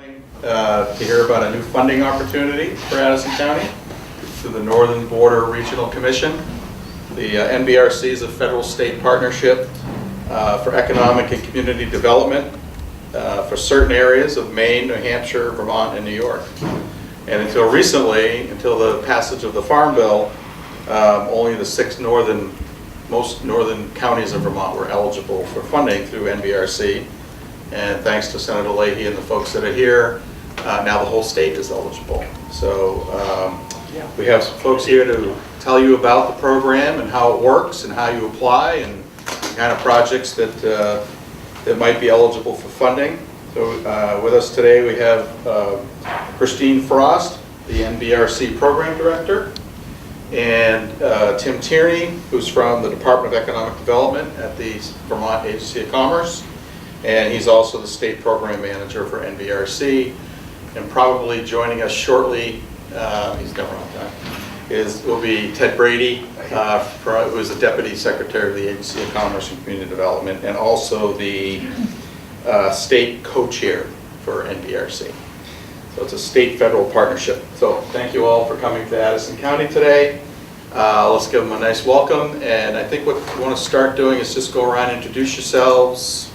To hear about a new funding opportunity for Addison County through the Northern Border Regional Commission. The NBRC is a federal-state partnership for economic and community development for certain areas of Maine, New Hampshire, Vermont, and New York. And until recently, until the passage of the Farm Bill, only the most northern counties of Vermont were eligible for funding through NBRC. And thanks to Senator Leahy and the folks that are here, now the whole state is eligible. So we have some folks here to tell you about the program and how it works and how you apply and the kind of projects that might be eligible for funding. So with us today we have Christine Frost, the NBRC Program Director, and Tim Tierney, who's from the Department of Economic Development at the Vermont Agency of Commerce. And he's also the State Program Manager for NBRC. And probably joining us shortly, he's never on time, will be Ted Brady, who is the Deputy Secretary of the Agency of Commerce and Community Development, and also the State Co-Chair for NBRC. So it's a state-federal partnership. So thank you all for coming to Addison County today. Let's give them a nice welcome. And I think what we want to start doing is just go around and introduce yourselves.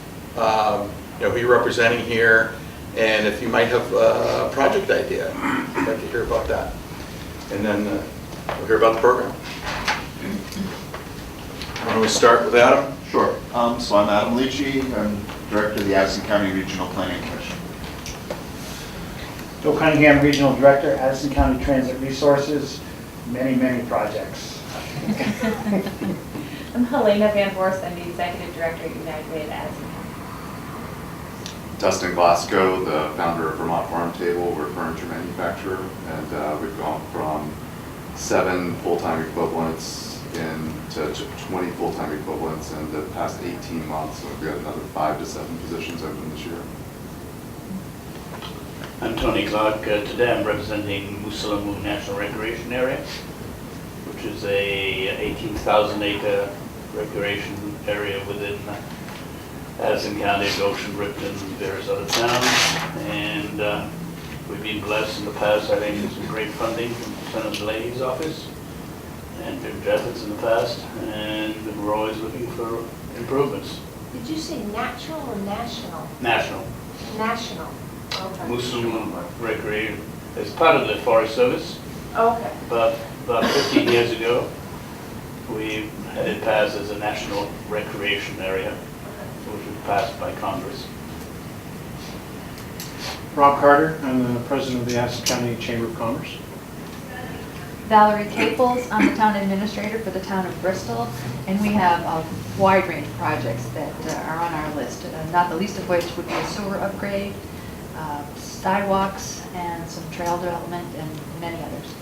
Who you're representing here, and if you might have a project idea, I'd like to hear about that. And then we'll hear about the program. Why don't we start with Adam? Sure. So I'm Adam Leachy. I'm Director of the Addison County Regional Planning Commission. Bill Cunningham, Regional Director, Addison County Transit Resources, many projects. I'm Helena Van Voorst. I'm the Executive Director at United Way at Addison County. Dustin Glasgow, the founder of Vermont Farm Table. We're a furniture manufacturer, and we've gone from 7 full-time equivalents to 20 full-time equivalents in the past 18 months. So we've got another 5 to 7 positions open this year. I'm Tony Clark. Today I'm representing Moosalamoo National Recreation Area, which is a 18,000-acre recreation area within Addison County, Goshen, Ripon, and various other towns. And we've been blessed in the past, I think, with some great funding from Senator Leahy's office and Jim Jeffers in the past, and we're always looking for improvements. Did you say natural or national? National. National. Okay. Moosalamoo Recreation is part of the Forest Service. Okay. About 15 years ago, we had it passed as a national recreation area, which was passed by Congress. Rob Carter, I'm the president of the Addison County Chamber of Commerce. Valerie Caples, I'm the town administrator for the town of Bristol, and we have a wide range of projects that are on our list, not the least of which would be a sewer upgrade, sidewalks, and some trail development, and many others.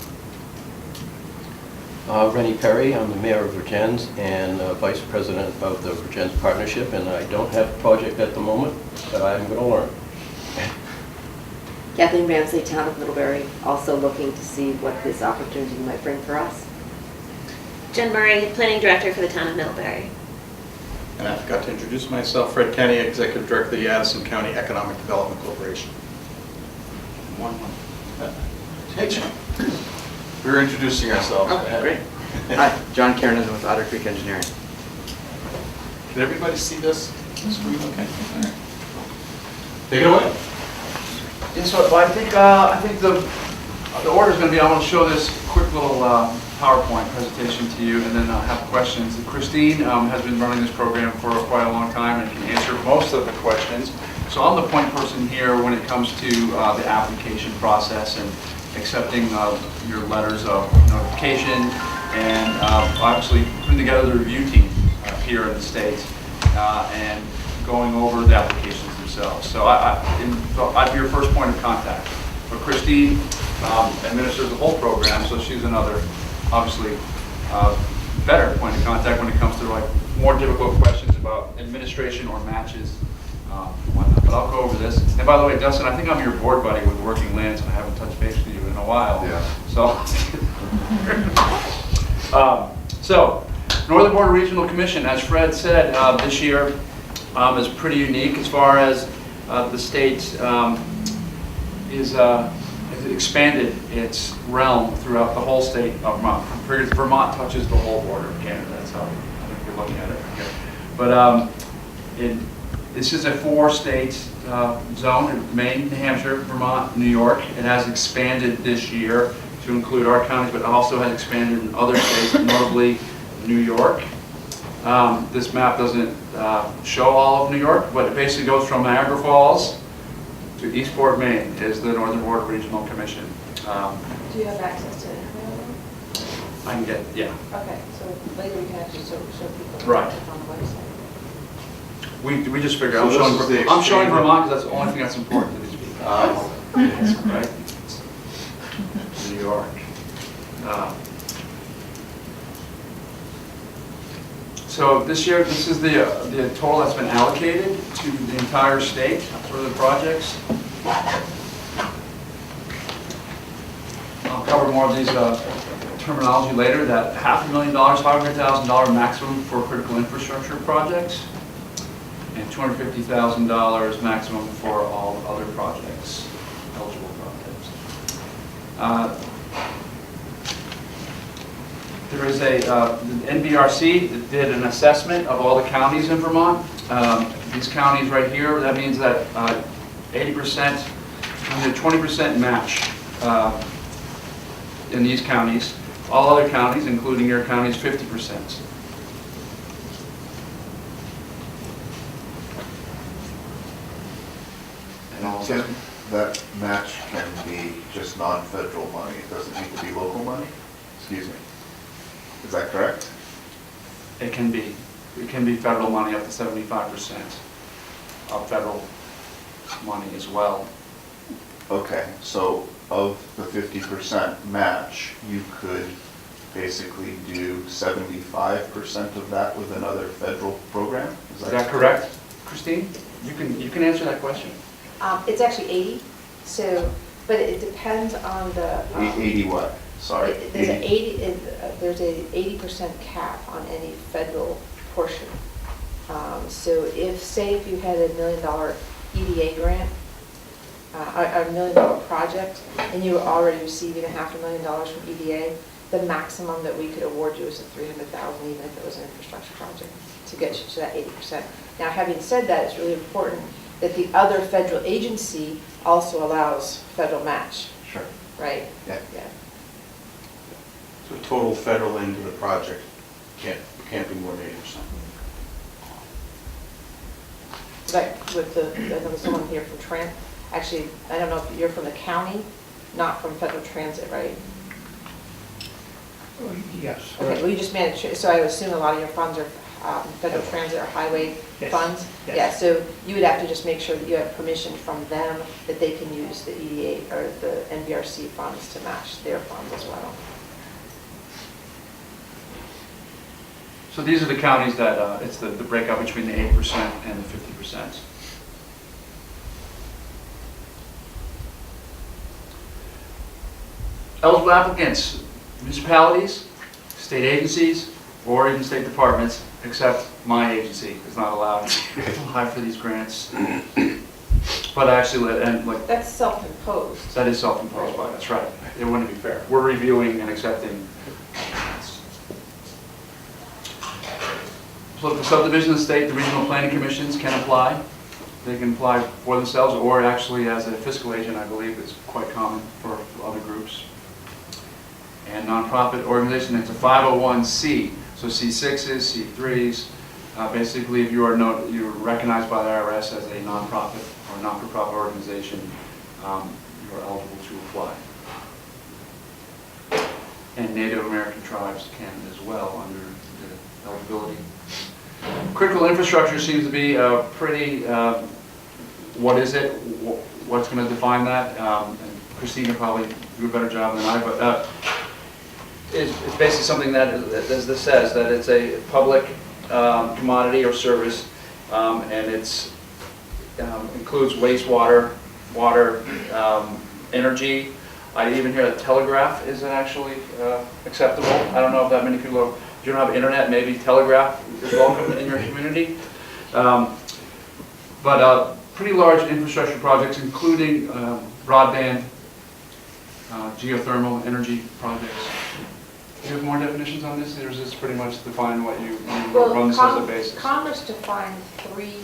Rennie Perry, I'm the mayor of Virgins and vice president of the Virgins Partnership, and I don't have a project at the moment, but I'm going to learn. Kathleen Ramsey, town of Middlebury, also looking to see what this opportunity might bring for us. Jen Murray, planning director for the town of Middlebury. And I forgot to introduce myself, Fred Kenny, Executive Director of the Addison County Economic Development Corporation. Hey, John. We're introducing ourselves. Oh, great. Hi, John Kiernan with Otter Creek Engineering. Can everybody see this? Screen? Okay. All right. Take it away. Yes, so I think the order is going to be, I want to show this quick little PowerPoint presentation to you and then have questions. And Christine has been running this program for quite a long time and can answer most of the questions. So I'm the point person here when it comes to the application process and accepting your letters of notification and obviously putting together the review team here in the States and going over the applications themselves. So I'd be your first point of contact. But Christine administers the whole program, so she's another, obviously, better point of contact when it comes to like more difficult questions about administration or matches. Whatnot. But I'll go over this. And by the way, Dustin, I think I'm your board buddy with Working Lands, and I haven't touched base with you in a while. Yeah. So Northern Border Regional Commission, as Fred said, this year is pretty unique as far as the state's has expanded its realm throughout the whole state of Vermont. Vermont touches the whole border of Canada. That's how I think you're looking at it here. But this is a 4-state zone: Maine, New Hampshire, Vermont, New York. It has expanded this year to include our counties, but also has expanded in other states, notably New York. This map doesn't show all of New York, but it basically goes from Niagara Falls to Eastport, Maine, is the Northern Border Regional Commission. Do you have access to internet? I can get, yeah. Okay, so later we can actually show people Right. on the website. We just figured, So I'm this showing, is the I'm showing extreme- Vermont because that's the only thing that's important to these people. Right? New York. So this year, this is the total that's been allocated to the entire state for the projects. I'll cover more of these terminology later. That $500,000, $500,000 maximum for critical infrastructure projects, and $250,000 maximum for all other projects, eligible projects. There is the NBRC that did an assessment of all the counties in Vermont. These counties right here, that means that 80%, and the 20% match in these counties. All other counties, including your counties, 50%. And Tim, that match can be just non-federal money. It doesn't need to be local money? Excuse me. Is that correct? It can be federal money up to 75% of federal money as well. Okay, so of the 50% match, you could basically do 75% of that with another federal program? Is that correct, Christine? You can answer that question. It's actually 80, so, but it depends on the. 80 what? Sorry. There's a 80% cap on any federal portion. So if you had $1 million EDA grant, a $1 million project, and you were already receiving $500,000 from EDA, the maximum that we could award you is $300,000, even if it was an infrastructure project, to get you to that 80%. Now, having said that, it's really important that the other federal agency also allows federal match. Sure. Right? Yeah. So total federal into the project can't be more than 80%. Like with there was someone here from actually, I don't know if you're from the county, not from Federal Transit, right? Yes. Okay, well, you just manage, so I would assume a lot of your funds are Federal Transit or highway Yes. funds? Yes. Yeah, so you would have to just make sure that you have permission from them that they can use the EDA or the NBRC funds to match their funds as well. So these are the counties that, it's the breakout between the 80% and the 50%. Eligible applicants, municipalities, state agencies, or even state departments, except my agency is not allowed to apply for these grants. But actually, and like. That's self-imposed. That is self-imposed by, that's right. It wouldn't be fair. We're reviewing and accepting. So the subdivision of the state, the regional planning commissions can apply. They can apply for themselves or actually as a fiscal agent, I believe is quite common for other groups. And nonprofit organization, it's a 501c. So C6s, C3s, basically if you're recognized by the IRS as a nonprofit or non-for-profit organization, you're eligible to apply. And Native American tribes can as well under the eligibility. Critical infrastructure seems to be pretty, what is it? What's going to define that? And Christine will probably do a better job than I, but it's basically something that, as this says, that it's a public commodity or service, and it's includes wastewater, water, energy. I even hear that telegraph isn't actually acceptable. I don't know if that many people are, if you don't have internet, maybe telegraph is welcome in your community. But pretty large infrastructure projects, including broadband, geothermal energy projects. Do you have more definitions on this, or is this pretty much define what you run this as a basis? Congress defined 3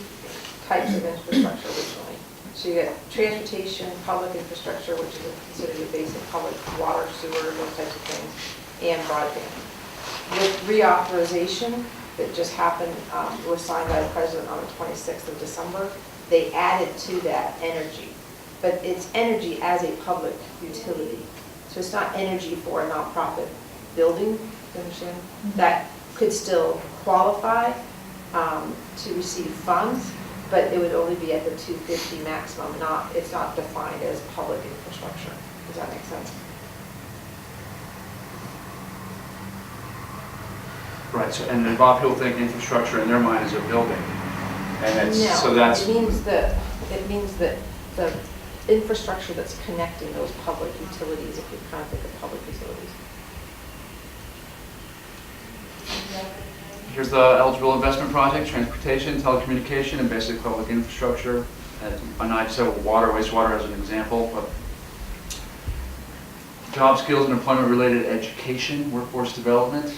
types of infrastructure originally. So you get transportation, public infrastructure, which is considered a basic public water, sewer, those types of things, and broadband. With reauthorization that just happened, was signed by the President on the 26th of December, they added to that energy. But it's energy as a public utility. So it's not energy for a nonprofit building, you understand? That could still qualify to receive funds, but it would only be at the 250 maximum, it's not defined as public infrastructure. Does that make sense? Right, so, and a lot of people think infrastructure in their mind is a building. And it's, No, so that's, it means that the infrastructure that's connecting those public utilities, if you kind of think of public utilities. here's the eligible investment project: transportation, telecommunication, and basic public infrastructure. And I just have water, wastewater as an example. But job skills and employment related education, workforce development,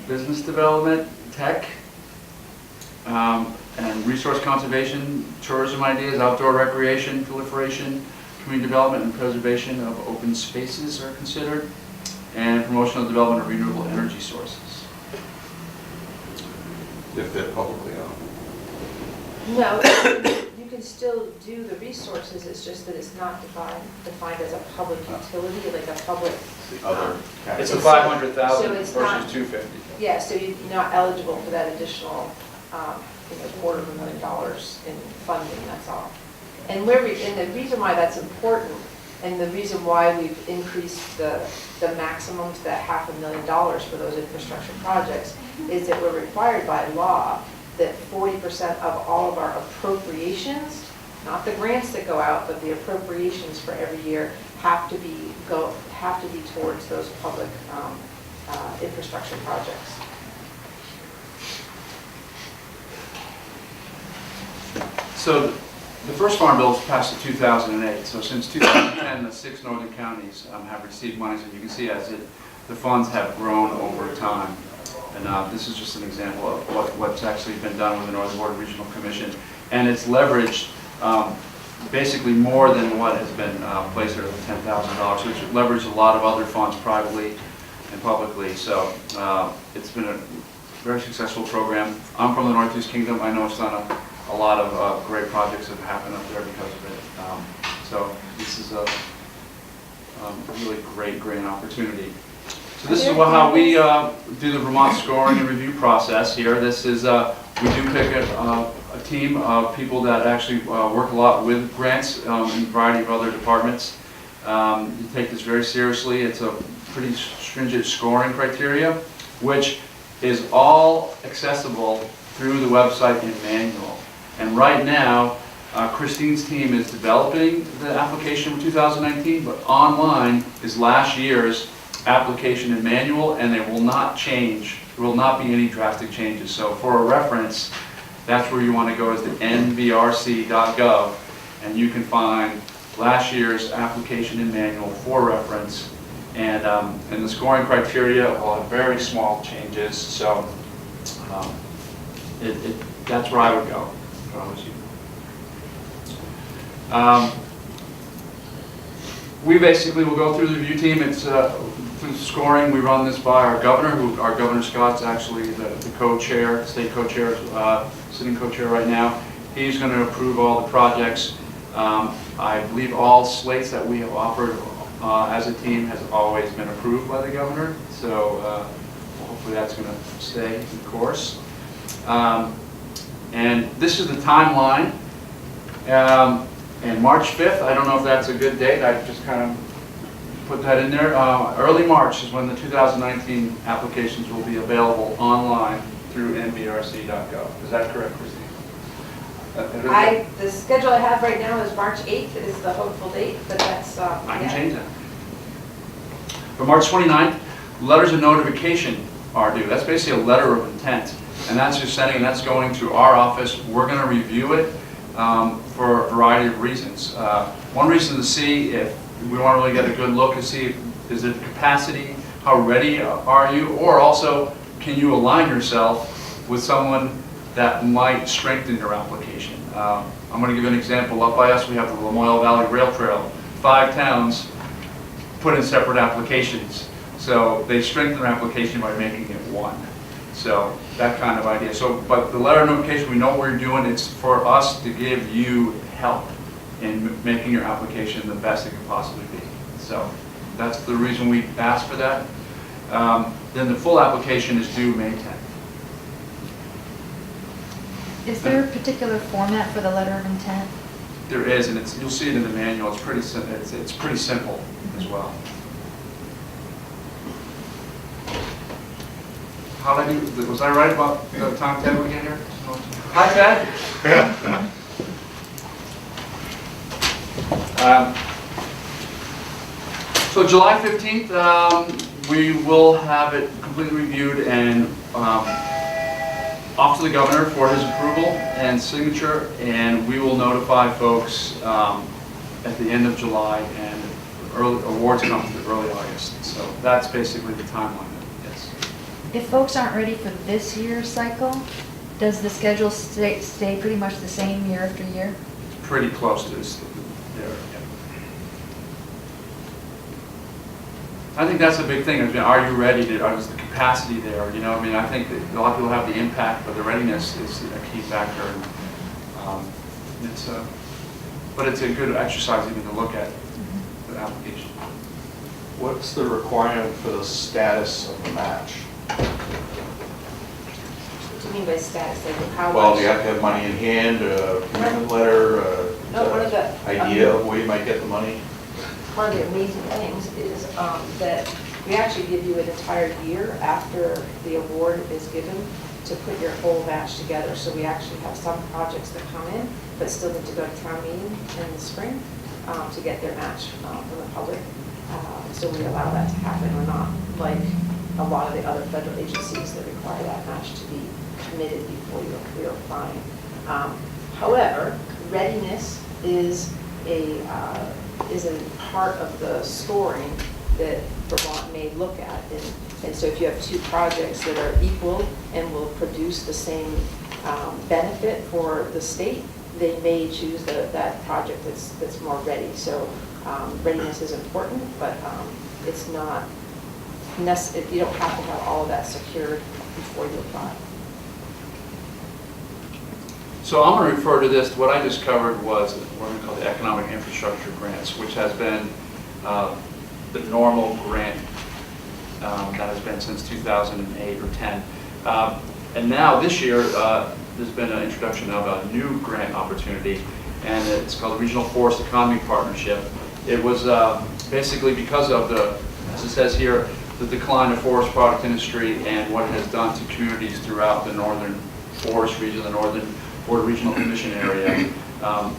business development, tech, and resource conservation, tourism ideas, outdoor recreation, proliferation, community development and preservation of open spaces are considered, and promotional development of renewable energy sources. If they're publicly owned. No, you can still do the resources, it's just that it's not defined as a public utility, like a public. The other It's a So 500,000 it's versus not- 250. Yeah, so you're not eligible for that additional, $250,000 in funding, that's all. And the reason why that's important, and the reason why we've increased the maximum to that $500,000 for those infrastructure projects, is that we're required by law that 40% of all of our appropriations, not the grants that go out, but the appropriations for every year have to be towards those public infrastructure projects. So the first farm bill was passed in 2008. So since 2010, the 6 northern counties have received monies, and you can see the funds have grown over time. And this is just an example of what's actually been done with the Northern Border Regional Commission. And it's leveraged basically more than what has been placed there, $10,000. So it's leveraged a lot of other funds privately and publicly. So it's been a very successful program. I'm from the Northeast Kingdom. I know it's done a lot of great projects have happened up there because of it. So this is a really great grant opportunity. So this is how we do the Vermont scoring and review process here. This is, we do pick a team of people that actually work a lot with grants in a variety of other departments. You take this very seriously. It's a pretty stringent scoring criteria, which is all accessible through the website in manual. And right now, Christine's team is developing the application for 2019, but online is last year's application in manual, and they will not change. There will not be any drastic changes. So for a reference, that's where you want to go, is to nbrc.gov, and you can find last year's application in manual for reference. And the scoring criteria will have very small changes. So that's where I would go if I was you. We basically will go through the review team. It's through scoring. We run this by our governor, our Governor Scott's actually the co-chair, state co-chair, sitting co-chair right now. He's going to approve all the projects. I believe all slates that we have offered as a team has always been approved by the governor. So hopefully that's going to stay in course. And this is the timeline. And March 5th, I don't know if that's a good date, I just kind of put that in there. Early March is when the 2019 applications will be available online through nbrc.gov. Is that correct, Christine? The schedule I have right now is March 8th is the hopeful date, but that's... I can change that. For March 29th, letters of notification are due. That's basically a letter of intent. And that's just sending, and that's going to our office. We're going to review it. for a variety of reasons. One reason to see if we want to really get a good look and see if, is it capacity, how ready are you, or also can you align yourself with someone that might strengthen your application. I'm going to give you an example. Up by us we have the Lamoille Valley Rail Trail. 5 towns put in separate applications. So they strengthen their application by making it one. So that kind of idea. So, but the letter of notification, we know what we're doing. It's for us to give you help in making your application the best it can possibly be. So that's the reason we asked for that. Then the full application is due May 10th. Is there a particular format for the letter of intent? There is, and you'll see it in the manual. It's pretty simple as well. How did I do? Was I right about the time Ted would get here? Hi, Ted. So July 15th, we will have it completely reviewed and off to the governor for his approval and signature, and we will notify folks at the end of July, and early awards come to early August. So that's basically the timeline. Yes. If folks aren't ready for this year's cycle, does the schedule stay pretty much the same year after year? Pretty close to this there. Yeah. I think that's a big thing. I mean, are you ready to? Is the capacity there? You know, I mean, I think that a lot of people have the impact, but the readiness is a key factor. And, but it's a good exercise even to look at the application. What's the requirement for the status of the match? What do you mean by status? Like how Well, much? do you have to have money in one a commitment letter, one of the idea of where you might get the money? One of the amazing things is that we actually give you an entire year after the award is given to put your whole batch together. So we actually have some projects that come in, but still need to go to town meeting in the spring to get their match from the public. So we allow that to happen. We're not like a lot of the other federal agencies that require that match to be committed before you're applying. However, readiness is a part of the scoring that Vermont may look at. And so if you have 2 projects that are equal and will produce the same benefit for the state, they may choose that project that's more ready. So readiness is important, but it's not necessary. You don't have to have all of that secured before you apply. So I'm going to refer to this. What I just covered was what we call the economic infrastructure grants, which has been the normal grant that has been since 2008 or 10. And now this year, there's been an introduction of a new grant opportunity, and it's called the Regional Forest Economy Partnership. It was basically because of the, as it says here, the decline of forest product industry and what it has done to communities throughout the northern forest region, the northern Board Regional Commission area,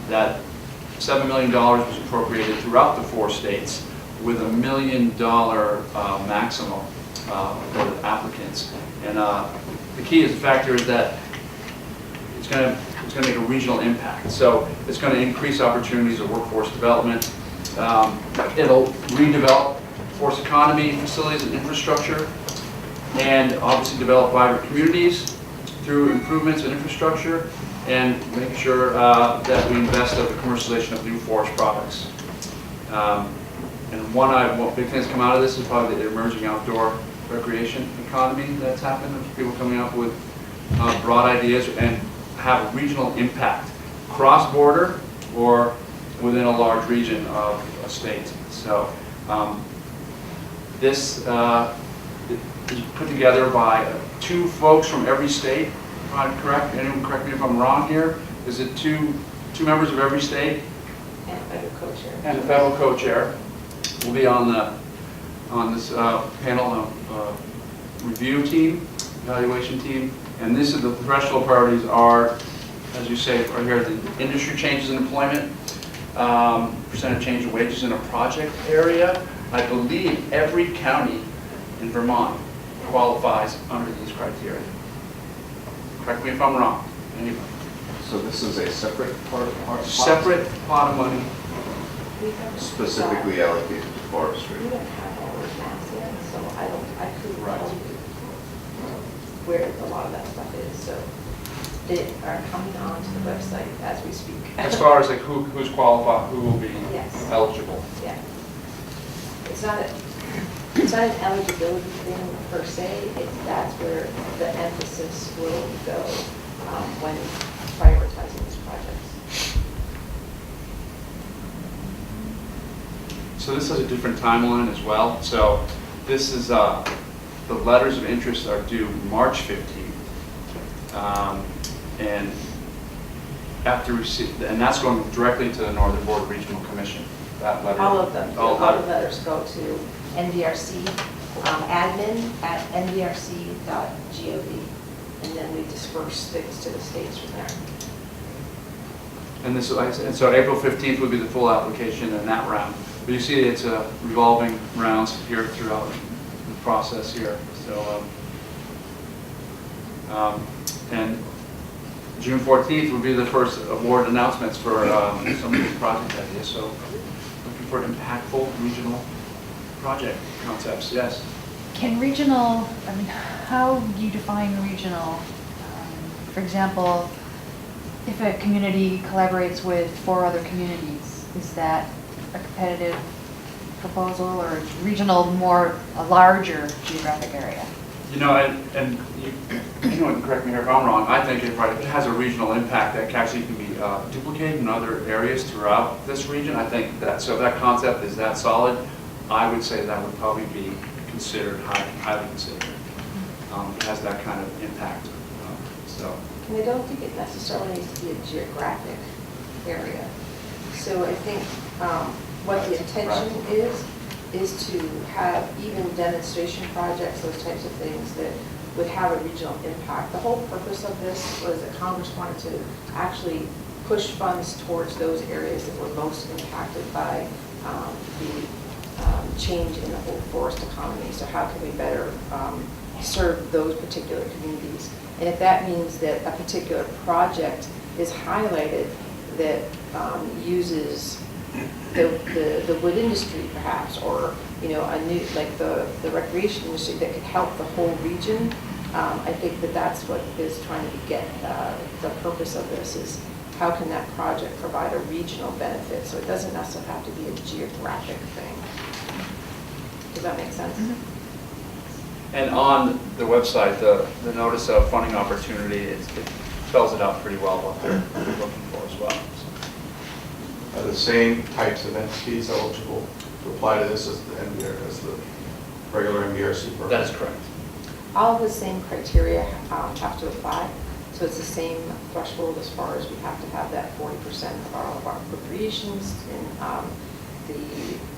that $7 million was appropriated throughout the 4 states with $1 million maximum for the applicants. And the key is the factor is that it's going to make a regional impact. So it's going to increase opportunities of workforce development. It'll redevelop forest economy facilities and infrastructure, and obviously develop vibrant communities through improvements in infrastructure, and making sure that we invest in the commercialization of new forest products. And one big thing that's come out of this is probably the emerging outdoor recreation economy that's happened. People coming up with broad ideas and have a regional impact, cross-border or within a large region of a state. So this is put together by 2 folks from every state. Correct? Anyone correct me if I'm wrong here? Is it two members of every state? And a federal co-chair. And the federal co-chair will be on this panel review team, evaluation team. And this is the threshold priorities are, as you say, right here, the industry changes in employment, percentage change in wages in a project area. I believe every county in Vermont qualifies under these criteria. Correct me if I'm wrong. Anybody? So this is a separate part? Separate pot of money. We don't- Specifically allocated to We forestry? don't have all those maps yet, so I couldn't Right. tell you where a lot of that stuff is, so they are coming onto the website as we speak. As far as like who's qualified, who will be Yes. eligible. Yeah. It's not an eligibility thing per se, that's where the emphasis will go when prioritizing these projects. So this has a different timeline as well. So this is, the letters of interest are due March 15th. And after receipt, and that's going directly to the Northern Border Regional Commission, that letter. All of them, All all the letters go to NBRC, admin@nbrc.gov, and then we disperse things to the states from there. And this, and so April 15th would be the full application in that round. But you see it's a revolving rounds here throughout the process here. So, and June 14th would be the first award announcements for some of these project ideas. So looking for impactful regional project concepts, yes. Can regional, I mean, how do you define regional? For example, if a community collaborates with 4 other communities, is that a competitive proposal, or is regional more a larger geographic area? You know, and you know, correct me here if I'm wrong, I think if it has a regional impact that actually can be duplicated in other areas throughout this region. I think that, so if that concept is that solid, I would say that would probably be considered, highly considered. It has that kind of impact, so. And I don't think it necessarily needs to be a geographic area. So I think what the intention is to have even demonstration projects, those types of things that would have a regional impact. The whole purpose of this was that Congress wanted to actually push funds towards those areas that were most impacted by the change in the whole forest economy. So how can we better serve those particular communities? And if that means that a particular project is highlighted that uses the wood industry perhaps, or a new, like the recreation industry that could help the whole region, I think that's what is trying to get, the purpose of this is how can that project provide a regional benefit, so it doesn't necessarily have to be a geographic thing. Does that make sense? Mm-hmm. And on the website, the notice of funding opportunity, it spells it out pretty well what they're looking for as well. Are the same types of entities eligible to apply to this as the regular NBRC program? That is correct. All of the same criteria have to apply. So it's the same threshold as far as we have to have that 40% of all of our appropriations in the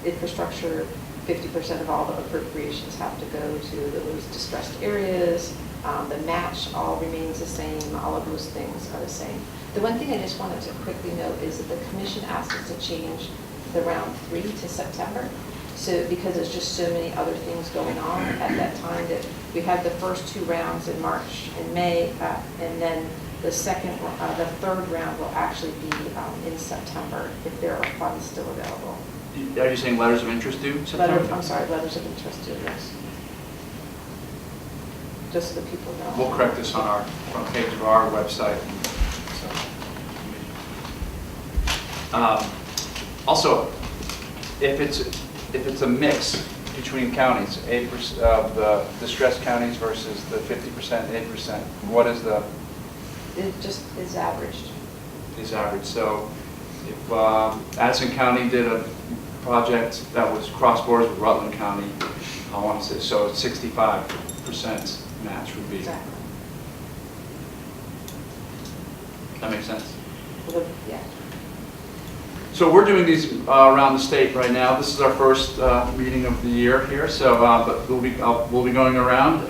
infrastructure. 50% of all the appropriations have to go to those distressed areas. The match all remains the same. All of those things are the same. The one thing I just wanted to quickly note is that the commission asked us to change the round 3 to September. So because there's just so many other things going on at that time, that we had the first 2 rounds in March and May, and then the third round will actually be in September if there are funds still available. Are you saying letters of interest due September? I'm sorry, letters of interest due, yes. Just so that people know. We'll correct this on our front page of our website. So, also, if it's a mix between counties, 8% of the distressed counties versus the 50%, 8%, what is the? It just is averaged. Is average. So if Addison County did a project that was cross borders with Rutland County, I want to say, so 65% match would be. Exactly. That makes sense? Yeah. So we're doing these around the state right now. This is our first meeting of the year here. So, but we'll be going around,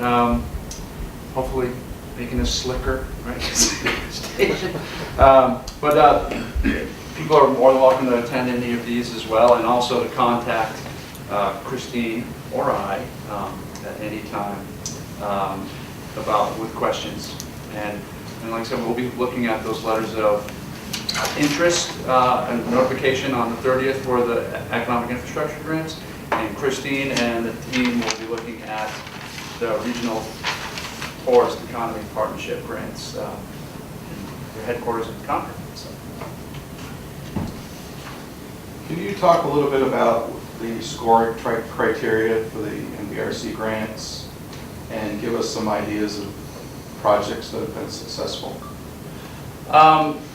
hopefully making this slicker, right? But people are more than welcome to attend any of these as well, and also to contact Christine or I at any time with questions. And And like I said, we'll be looking at those letters of interest and notification on the 30th for the economic infrastructure grants. And Christine and the team will be looking at the regional forest economy partnership grants. Their headquarters in Concord. So. Can you talk a little bit about the scoring criteria for the NBRC grants and give us some ideas of projects that have been successful?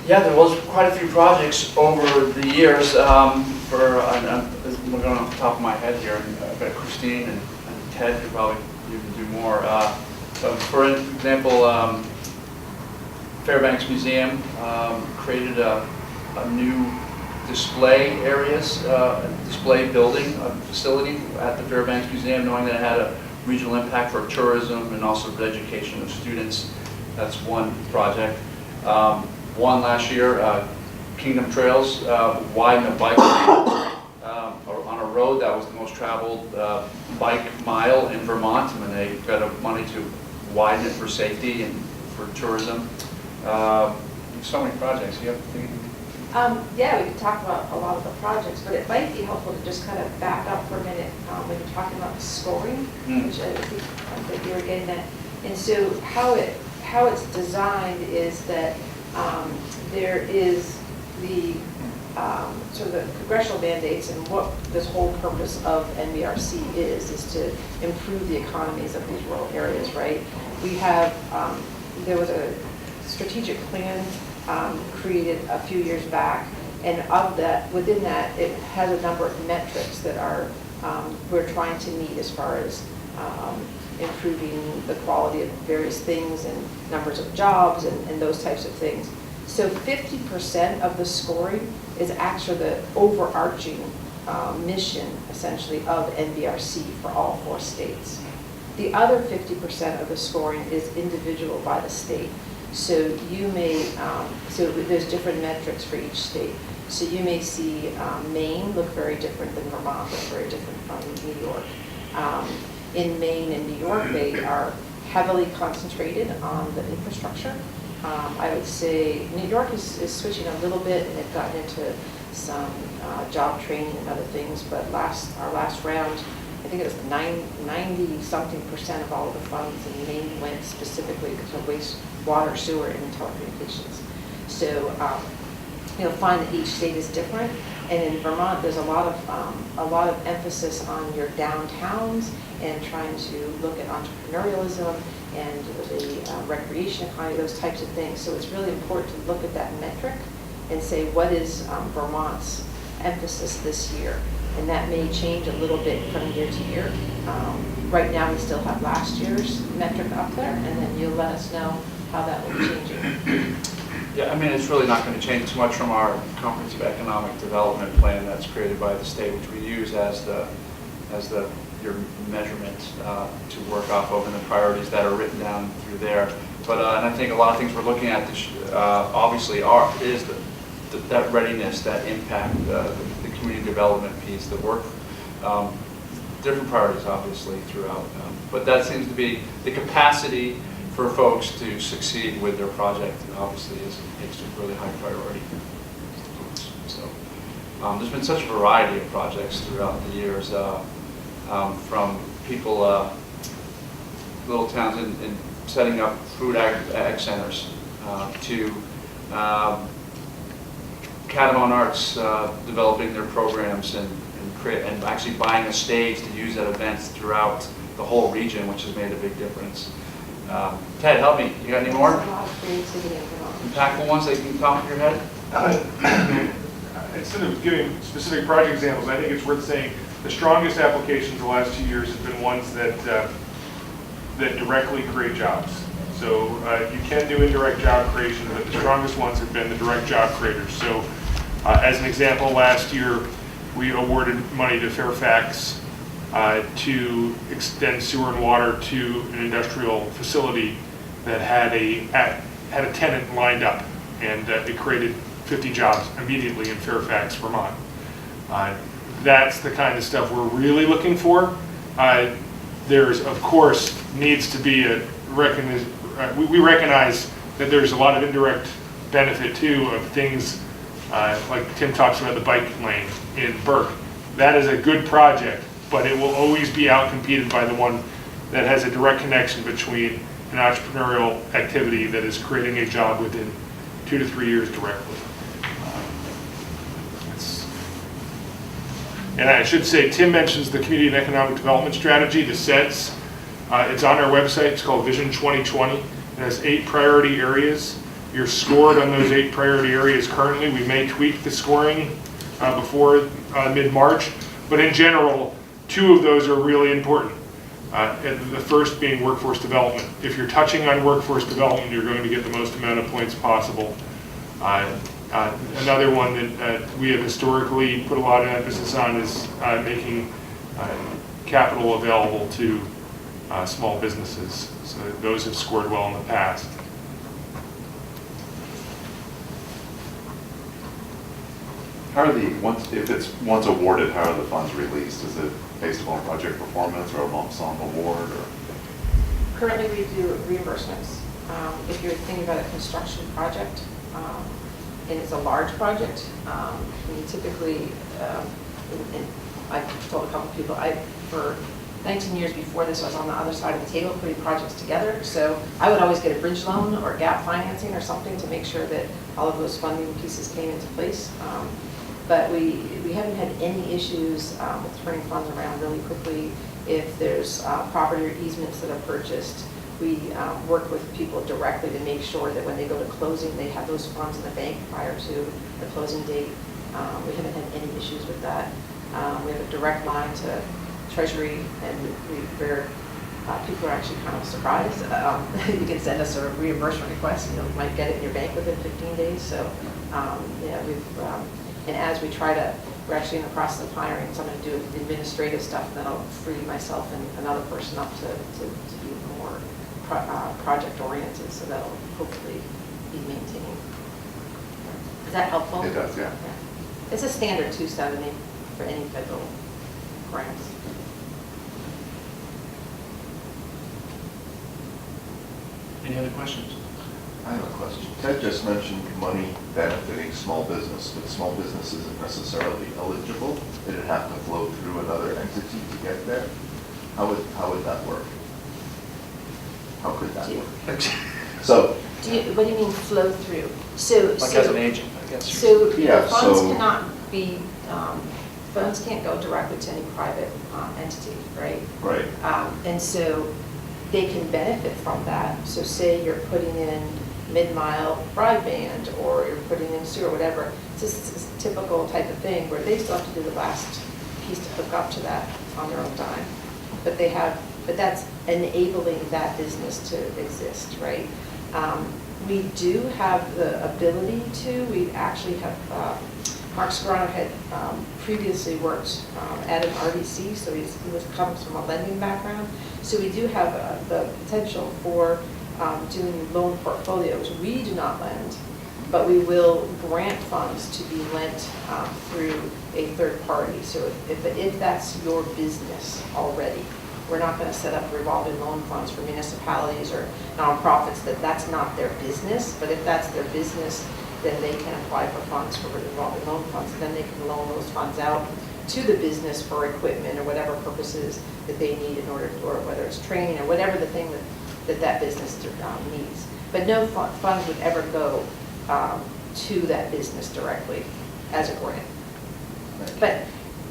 Yeah, there was quite a few projects over the years. I'm going off the top of my head here, and I've got Christine and Ted could probably even do more. For example, Fairbanks Museum created a new display areas, display building facility at the Fairbanks Museum, knowing that it had a regional impact for tourism and also the education of students. That's one project. One last year, Kingdom Trails widened a bike lane on a road that was the most traveled bike mile in Vermont, and they got money to widen it for safety and for tourism. So many projects. You have to think. Yeah, we could talk about a lot of the projects, but it might be helpful to just kind of back up for a minute when you're talking about the scoring, which I think that you were getting at. And so how it's designed is that there is the sort of the congressional mandates, and what this whole purpose of NBRC is to improve the economies of these rural areas, right? We have, there was a strategic plan created a few years back, and of that, within that, it has a number of metrics that are we're trying to meet as far as improving the quality of various things and numbers of jobs and those types of things. So 50% of the scoring is actually the overarching mission, essentially, of NBRC for all 4 states. The other 50% of the scoring is individual by the state. So you may, so there's different metrics for each state. So you may see Maine look very different than Vermont, look very different from New York. In Maine and New York, they are heavily concentrated on the infrastructure. I would say New York is switching a little bit, and they've gotten into some job training and other things, but our last round, I think it was 90-something% of all of the funds in Maine went specifically to wastewater, sewer, and telecommunications. So you'll find that each state is different, and in Vermont, there's a lot of emphasis on your downtowns and trying to look at entrepreneurialism and the recreation economy, those types of things. So it's really important to look at that metric and say, what is Vermont's emphasis this year? And that may change a little bit from year to year. Right now, we still have last year's metric up there, and then you'll let us know how that will be changing. Yeah, I mean, it's really not going to change too much from our comprehensive economic development plan that's created by the state, which we use as your measurement to work off of, and the priorities that are written down through there. But and I think a lot of things we're looking at this, obviously is that readiness, that impact, the community development piece, the work, different priorities obviously throughout. But that seems to be the capacity for folks to succeed with their project. Obviously, is a really high priority. So there's been such a variety of projects throughout the years, from people, little towns in setting up food ag centers, to Catamount Arts developing their programs and actually buying a stage to use at events throughout the whole region, which has made a big difference. Ted, help me. You got any more impactful ones that you can top of your head? Instead of giving specific project examples, I think it's worth saying the strongest applications the last 2 years have been ones that directly create jobs. So you can do indirect job creation, but the strongest ones have been the direct job creators. So as an example, last year we awarded money to Fairfax to extend sewer and water to an industrial facility that had a tenant lined up, and it created 50 jobs immediately in Fairfax, Vermont. That's the kind of stuff we're really looking for. There's, of course, needs to be a we recognize that there's a lot of indirect benefit too of things like Tim talks about the bike lane in Burke. That is a good project, but it will always be outcompeted by the one that has a direct connection between an entrepreneurial activity that is creating a job within 2 to 3 years directly. And I should say, Tim mentions the Community and Economic Development Strategy, the CEDS. It's on our website. It's called Vision 2020. It has 8 priority areas. You're scored on those 8 priority areas currently. We may tweak the scoring before mid-March, but in general, 2 of those are really important. And the first being workforce development. If you're touching on workforce development, you're going to get the most amount of points possible. Another one that we have historically put a lot of emphasis on is making capital available to small businesses. So those have scored well in the past. How are if it's once awarded, how are the funds released? Is it based upon project performance or a lump sum award? Or? Currently, we do reimbursements. If you're thinking about a construction project, and it's a large project, we typically, and I've told a couple of people, for 19 years before this, I was on the other side of the table putting projects together. So I would always get a bridge loan or gap financing or something to make sure that all of those funding pieces came into place. But we haven't had any issues with turning funds around really quickly. If there's property or easements that are purchased, we work with people directly to make sure that when they go to closing, they have those funds in the bank prior to the closing date. We haven't had any issues with that. We have a direct line to Treasury, and where people are actually kind of surprised. You can send us a reimbursement request, you might get it in your bank within 15 days. So, yeah, and as we try to, we're actually in the process of hiring someone to do administrative stuff, and that'll free myself and another person up to be more project oriented, so that'll hopefully be maintained. Is that helpful? It does, yeah. It's a standard 270 for any federal grants. Any other questions? I have a question. Ted just mentioned money benefiting small business, but small business isn't necessarily eligible. Did it have to flow through another entity to get there? How would that work? How could that work? So, what do you mean flow through? So, Like as an agent, I guess. So, Yeah, funds so- cannot be, funds can't go directly to any private entity, right? Right. And so they can benefit from that. So say you're putting in mid-mile broadband, or you're putting in sewer, whatever. It's just a typical type of thing where they still have to do the last piece to hook up to that on their own time. But that's enabling that business to exist, right? We do have the ability to. We actually have, Mark Scarano had previously worked at an RDC, so he comes from a lending background. So we do have the potential for doing loan portfolios. We do not lend, but we will grant funds to be lent through a third party. So if that's your business already, we're not going to set up revolving loan funds for municipalities or nonprofits that's not their business. But if that's their business, then they can apply for funds for revolving loan funds. And then they can loan those funds out to the business for equipment or whatever purposes that they need in order, or whether it's training or whatever the thing that business needs. But no funds would ever go to that business directly as a grant. But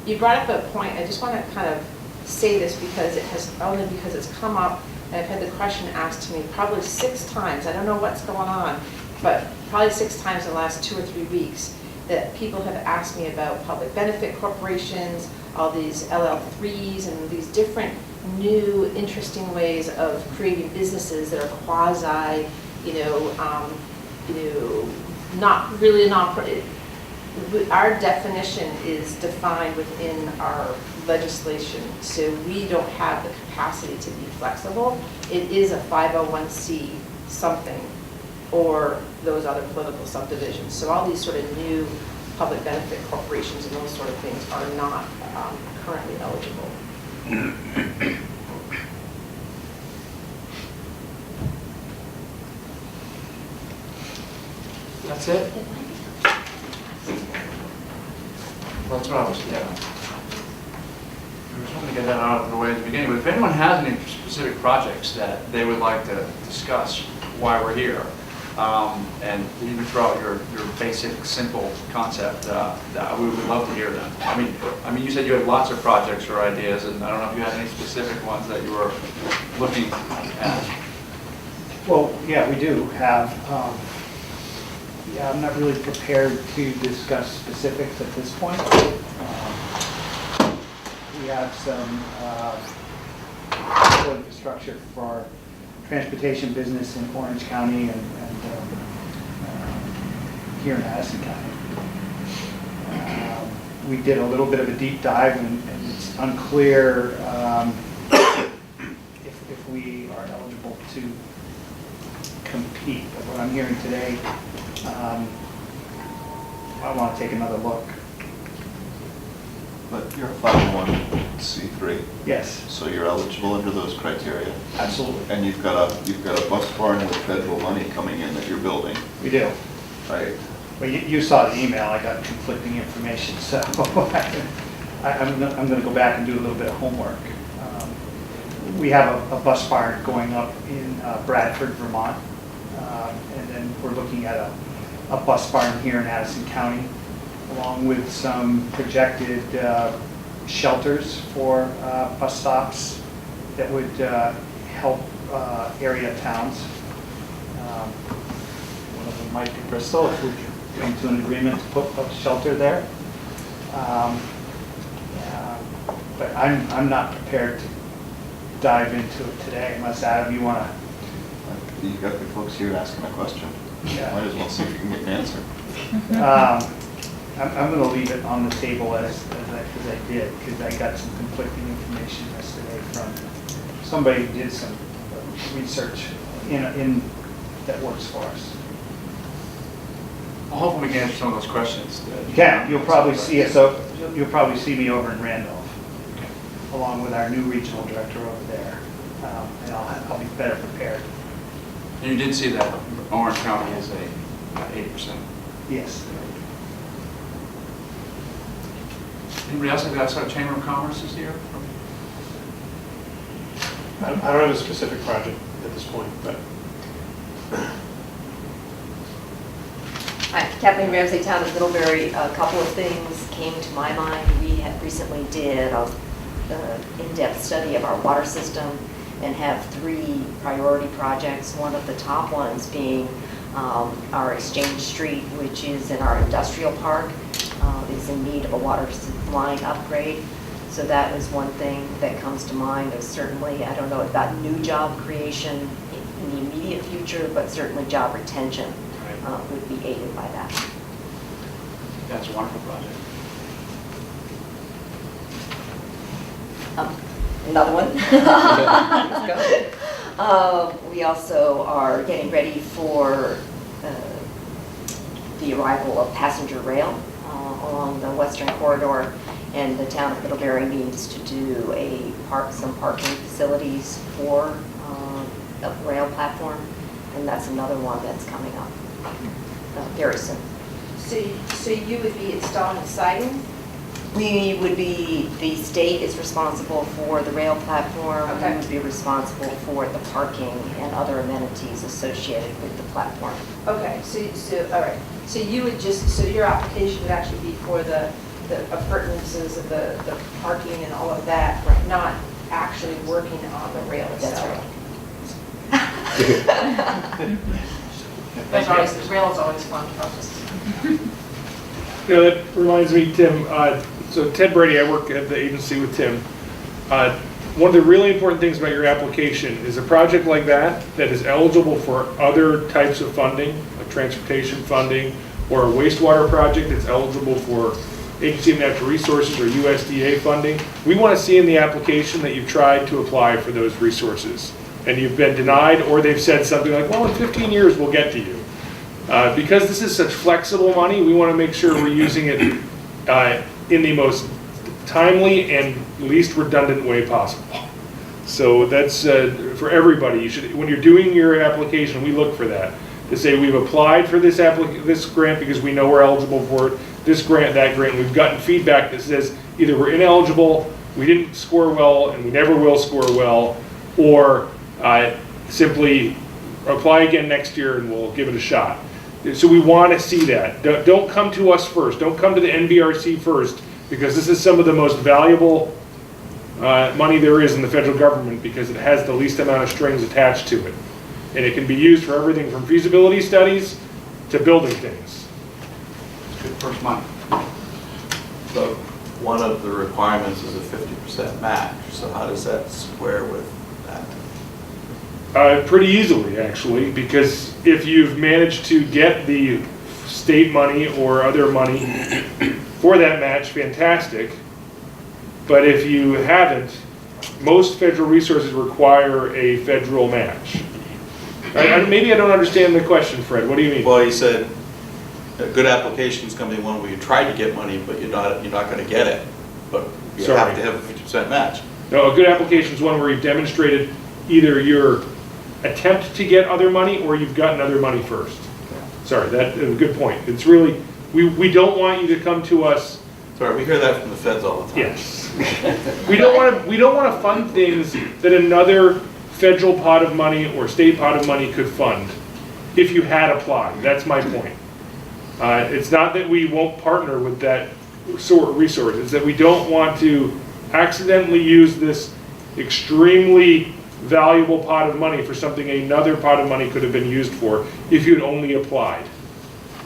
you brought up a point. I just want to kind of say this because it's come up, and I've had the question asked to me probably 6 times. I don't know what's going on, but probably 6 times in the last 2 or 3 weeks that people have asked me about public benefit corporations, all these LL3s, and these different new interesting ways of creating businesses that are quasi, not really non-profit. Our definition is defined within our legislation, so we don't have the capacity to be flexible. It is a 501c something, or those other political subdivisions. So all these sort of new public benefit corporations and those sort of things are not currently eligible. That's it? Well, that's what I was, yeah. I was hoping to get that out of the way at the beginning, but if anyone has any specific projects that they would like to discuss why we're here, and you can throw out your basic, simple concept, that we would love to hear them. I mean, you said you had lots of projects or ideas, and I don't know if you had any specific ones that you were looking at. Well, yeah, we do have, yeah, I'm not really prepared to discuss specifics at this point. We have some infrastructure for our transportation business in Orange County and here in Addison County. We did a little bit of a deep dive, and it's unclear if we are eligible to compete. But what I'm hearing today, I want to take another look. But you're a 501c3. Yes. So you're eligible under those criteria? Absolutely. And you've got a bus barn with federal money coming in that you're building? We do. Right. Well, you saw the email. I got conflicting information, so I'm going to go back and do a little bit of homework. We have a bus barn going up in Bradford, Vermont, and then we're looking at a bus barn here in Addison County, along with some projected shelters for bus stops that would help area towns. One of them might be Bristol, if we come to an agreement to put a shelter there. But I'm not prepared to dive into it today, unless Adam, you want to. You got the folks here asking a question. Yeah. Might as well see if you can get an answer. I'm going to leave it on the table as I did, because I got some conflicting information yesterday from somebody who did some research in that works for us. Hopefully we can answer some of those questions. You can. You'll probably see us. You'll probably see me over in Randolph, along with our new regional director over there, and I'll be better prepared. And you did see that Orange County is a 80%. Yes. Anybody else have got a Chamber of Commerce is here? I don't have a specific project at this point, but. Hi, Kathleen Ramsey, Town of Middlebury. A couple of things came to my mind. We had recently did an in-depth study of our water system and have 3 priority projects. One of the top ones being our Exchange Street, which is in our industrial park, is in need of a water line upgrade. So that was one thing that comes to mind. Is certainly, I don't know about new job creation in the immediate future, but certainly job retention would be aided by that. That's a wonderful project. Another one. We also are getting ready for the arrival of passenger rail along the western corridor, and the town of Middlebury needs to do some parking facilities for a rail platform, and that's another one that's coming up very soon. So you would be installing siding? We would be, the state is responsible for the rail platform. Okay. We would be responsible for the parking and other amenities associated with the platform. Okay, so all right. So you would so your application would actually be for the appurtenances of the parking and all of that, right? Not actually working on the rail itself. That's right. The rail is always fun process. Yeah, that reminds me, Tim, so Ted Brady, I work at the agency with Tim. One of the really important things about your application is a project like that is eligible for other types of funding, like transportation funding, or a wastewater project that's eligible for Agency of Natural Resources or USDA funding. We want to see in the application that you've tried to apply for those resources and you've been denied, or they've said something like, well, in 15 years we'll get to you. Because this is such flexible money, we want to make sure we're using it in the most timely and least redundant way possible. So that's for everybody. You should, when you're doing your application, we look for that to say we've applied for this grant because we know we're eligible for it, this grant, that grant. We've gotten feedback that says either we're ineligible, we didn't score well, and we never will score well, or simply apply again next year and we'll give it a shot. So we want to see that. Don't come to us first. Don't come to the NBRC first, because this is some of the most valuable money there is in the federal government, because it has the least amount of strings attached to it. And it can be used for everything from feasibility studies to building things. It's good first money. So one of the requirements is a 50% match. So how does that square with that? Pretty easily, actually, because if you've managed to get the state money or other money for that match, fantastic. But if you haven't, most federal resources require a federal match. Maybe I don't understand the question, Fred. What do you mean? Well, you said a good application is going to be one where you try to get money, but you're not going to get it. But you have to have a 50% match. No, a good application is one where you've demonstrated either your attempt to get other money or you've gotten other money first. Sorry, that's a good point. It's really, we don't want you to come to us. Sorry, we hear that from the feds all the time. Yes. we don't want to fund things that another federal pot of money or state pot of money could fund if you had applied. That's my point. It's not that we won't partner with that sort of resource. It's that we don't want to accidentally use this extremely valuable pot of money for something another pot of money could have been used for if you'd only applied.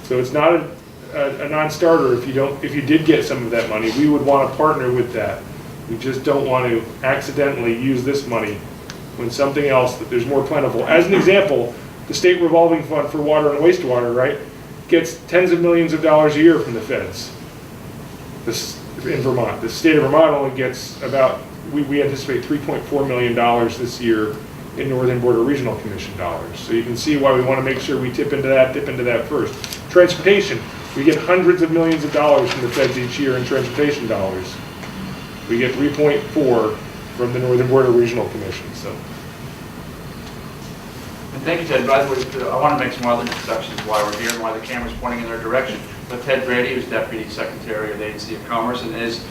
So it's not a non-starter if you did get some of that money. We would want to partner with that. We just don't want to accidentally use this money when something else that there's more plentiful. As an example, the state revolving fund for water and wastewater, right, gets tens of millions of dollars a year from the feds. In Vermont, the state of Vermont only gets about, we anticipate $3.4 million this year in Northern Border Regional Commission dollars. So you can see why we want to make sure we dip into that first. Transportation, we get hundreds of millions of dollars from the feds each year in transportation dollars. We get 3.4 from the Northern Border Regional Commission. So. And thank you, Ted. By the way, I want to make some other introductions why we're here and why the camera's pointing in their direction. But Ted Brady, who's Deputy Secretary of the ACEDC of Commerce and is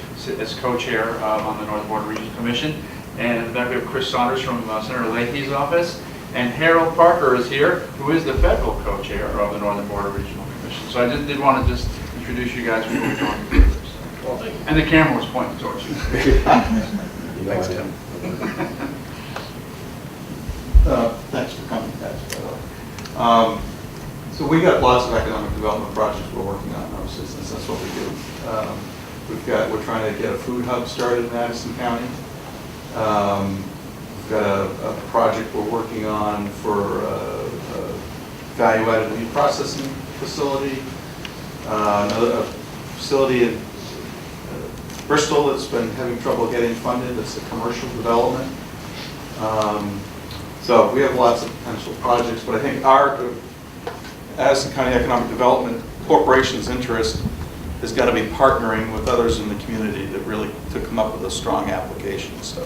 co-chair on the Northern Border Regional Commission. And then we have Chris Saunders from Senator Leahy's office. And Harold Parker is here, who is the federal co-chair of the Northern Border Regional Commission. So I just did want to introduce you guys before we go on further. Well, and the camera was pointing towards you. Thanks, Tim. Thanks for coming, guys, by the way. So we got lots of economic development projects we're working on in our systems. That's what we do. We're trying to get a food hub started in Addison County. We've got a project we're working on for a value-added meat processing facility. Another facility in Bristol that's been having trouble getting funded. It's a commercial development. So we have lots of potential projects, but I think our Addison County Economic Development Corporation's interest has got to be partnering with others in the community to come up with a strong application. So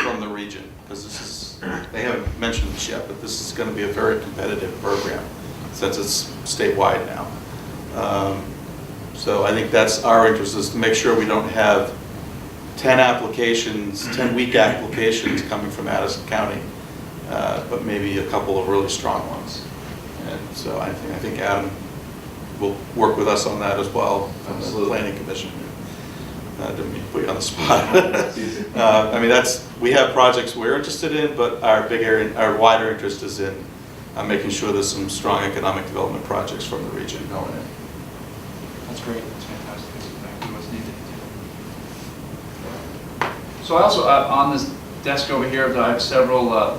from the region, because they haven't mentioned this yet, but this is going to be a very competitive program since it's statewide now. So I think that's our interest, is to make sure we don't have 10 applications, 10-week applications coming from Addison County, but maybe a couple of really strong ones. And so I think Adam will work with us on that as well from the Planning Commission. Didn't mean to put you on the spot. I mean, we have projects we're interested in, but our wider interest is in making sure there's some strong economic development projects from the region going in. That's great. That's fantastic. Exactly what's needed. So I also, on this desk over here, I have several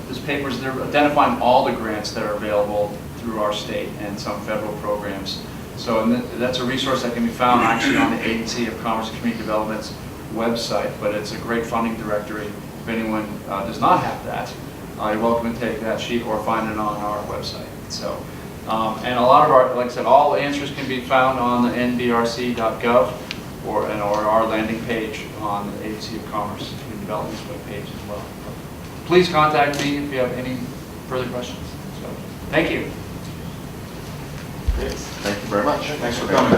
these papers. They're identifying all the grants that are available through our state and some federal programs. So that's a resource that can be found actually on the ACEDC of Commerce and Community Development's website, but it's a great funding directory. If anyone does not have that, you're welcome to take that sheet or find it on our website. So, and a lot of our, like I said, all answers can be found on the nbrc.gov or our landing page on the ACEDC of Commerce and Community Development's webpage as well. Please contact me if you have any further questions. Thank you. Thank you very much. Thanks for coming.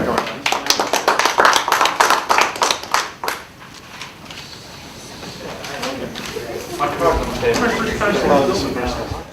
My card's on the table.